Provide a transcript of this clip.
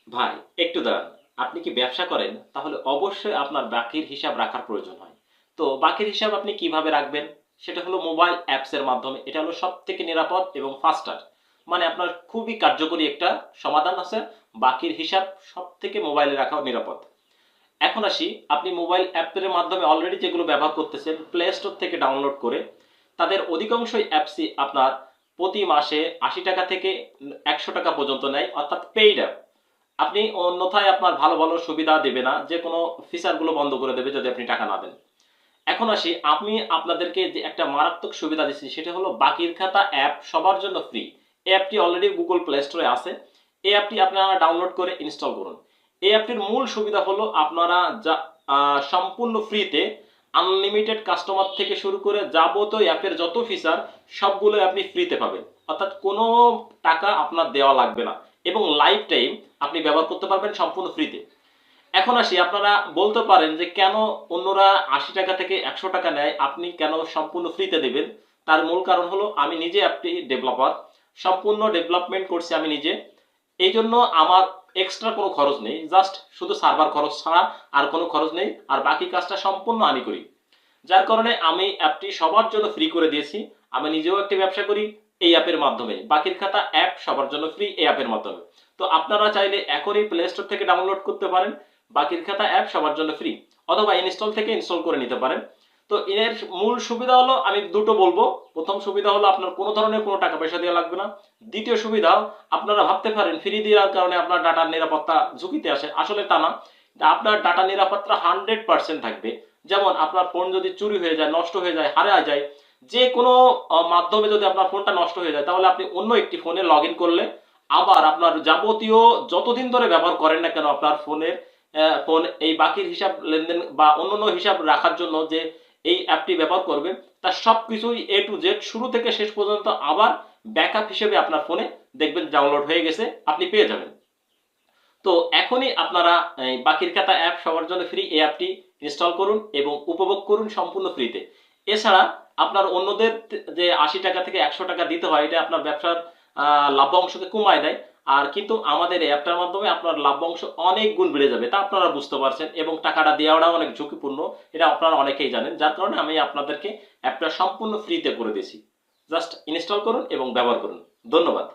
ভাই একটু দাঁড়ান। আপনি কি ব্যবসা করেন? তাহলে অবশ্যই আপনার বাকির হিসাব রাখার প্রয়োজন হয়। তো বাকির হিসাব আপনি কিভাবে রাখবেন? সেটা হলো মোবাইল অ্যাপসের মাধ্যমে। এটা হলো সবথেকে নিরাপদ এবং ফাস্টার। মানে আপনার খুবই কার্যকরী একটা সমাধান আছে। বাকির হিসাব সবথেকে মোবাইলে রাখাও নিরাপদ। এখন আসি, আপনি মোবাইল অ্যাপের মাধ্যমে অলরেডি যেগুলো ব্যবহার করতেছেন প্লে স্টোর থেকে ডাউনলোড করে, তাদের অধিকাংশই অ্যাপসই আপনার প্রতি মাসে ৮০ টাকা থেকে ১০০ টাকা পর্যন্ত নেয়, অর্থাৎ পেইড অ্যাপ। আপনি অন্যথায় আপনার ভালো ভালো সুবিধা দেবে না, যে কোনো ফিচারগুলো বন্ধ করে দেবে যদি আপনি টাকা না দেন। এখন আসি, আমি আপনাদেরকে যে একটা মারাত্মক সুবিধা দিচ্ছি সেটা হলো বাকির খাতা অ্যাপ সবার জন্য ফ্রি। এই অ্যাপটি অলরেডি গুগল প্লে স্টোরে আছে। এই অ্যাপটি আপনারা ডাউনলোড করে ইনস্টল করুন। এই অ্যাপটির মূল সুবিধা হলো আপনারা যা সম্পূর্ণ ফ্রিতে আনলিমিটেড কাস্টমার থেকে শুরু করে যাবতীয় অ্যাপের যত ফিচার সবগুলো আপনি ফ্রিতে পাবেন, অর্থাৎ কোনো টাকা আপনার দেওয়া লাগবে না, এবং লাইফ টাইম আপনি ব্যবহার করতে পারবেন সম্পূর্ণ ফ্রিতে। এখন আসি, আপনারা বলতে পারেন যে কেন অন্যরা ৮০ টাকা থেকে ১০০ টাকা নেয়, আপনি কেন সম্পূর্ণ ফ্রিতে দেবেন? তার মূল কারণ হলো আমি নিজে অ্যাপটি ডেভেলপার, সম্পূর্ণ ডেভেলপমেন্ট করছি আমি নিজে। এই জন্য আমার এক্সট্রা কোনো খরচ নেই, জাস্ট শুধু সার্ভার খরচ ছাড়া আর কোনো খরচ নেই, আর বাকি কাজটা সম্পূর্ণ আমি করি। যার কারণে আমি অ্যাপটি সবার জন্য ফ্রি করে দিয়েছি। আমি নিজেও একটি ব্যবসা করি এই অ্যাপের মাধ্যমে। বাকির খাতা অ্যাপ সবার জন্য ফ্রি এই অ্যাপের মাধ্যমে। তো আপনারা চাইলে এখনই প্লে স্টোর থেকে ডাউনলোড করতে পারেন। বাকির খাতা অ্যাপ সবার জন্য ফ্রি, অথবা ইনস্টল থেকে ইনস্টল করে নিতে পারেন। তো এর মূল সুবিধা হলো আমি দুটো বলবো। প্রথম সুবিধা হলো আপনার কোনো ধরনের কোনো টাকা পয়সা দেওয়া লাগবে না। দ্বিতীয় সুবিধা, আপনারা ভাবতে পারেন ফ্রি দেওয়ার কারণে আপনার ডাটার নিরাপত্তা ঝুঁকিতে আসে, আসলে তা না। আপনার ডাটা নিরাপত্তা 100% থাকবে। যেমন আপনার ফোন যদি চুরি হয়ে যায়, নষ্ট হয়ে যায়, হারিয়ে যায়, যে কোনো মাধ্যমে যদি আপনার ফোনটা নষ্ট হয়ে যায়, তাহলে আপনি অন্য একটি ফোনে লগ ইন করলে আবার আপনার যাবতীয় যতদিন ধরে ব্যবহার করেন না কেন আপনার ফোনের ফোন এই বাকির হিসাব লেনদেন বা অন্যান্য হিসাব রাখার জন্য যে এই অ্যাপটি ব্যবহার করবেন, তার সব কিছুই এ টু জেড শুরু থেকে শেষ পর্যন্ত আবার ব্যাকআপ হিসেবে আপনার ফোনে দেখবেন ডাউনলোড হয়ে গেছে, আপনি পেয়ে যাবেন। তো এখনই আপনারা এই বাকির খাতা অ্যাপ সবার জন্য ফ্রি, এই অ্যাপটি ইনস্টল করুন এবং উপভোগ করুন সম্পূর্ণ ফ্রিতে। এছাড়া আপনার অন্যদের যে ৮০ টাকা থেকে ১০০ টাকা দিতে হয়, এটা আপনার ব্যবসার লাভ্যাংশকে কমায় দেয়। আর কিন্তু আমাদের এই অ্যাপটার মাধ্যমে আপনার লাভ্যাংশ অনেক গুণ বেড়ে যাবে, তা আপনারা বুঝতে পারছেন, এবং টাকাটা দেওয়াটাও অনেক ঝুঁকিপূর্ণ, এটা আপনারা অনেকেই জানেন। যার কারণে আমি আপনাদেরকে অ্যাপটা সম্পূর্ণ ফ্রিতে করে দিয়েছি। জাস্ট ইনস্টল করুন এবং ব্যবহার করুন। ধন্যবাদ।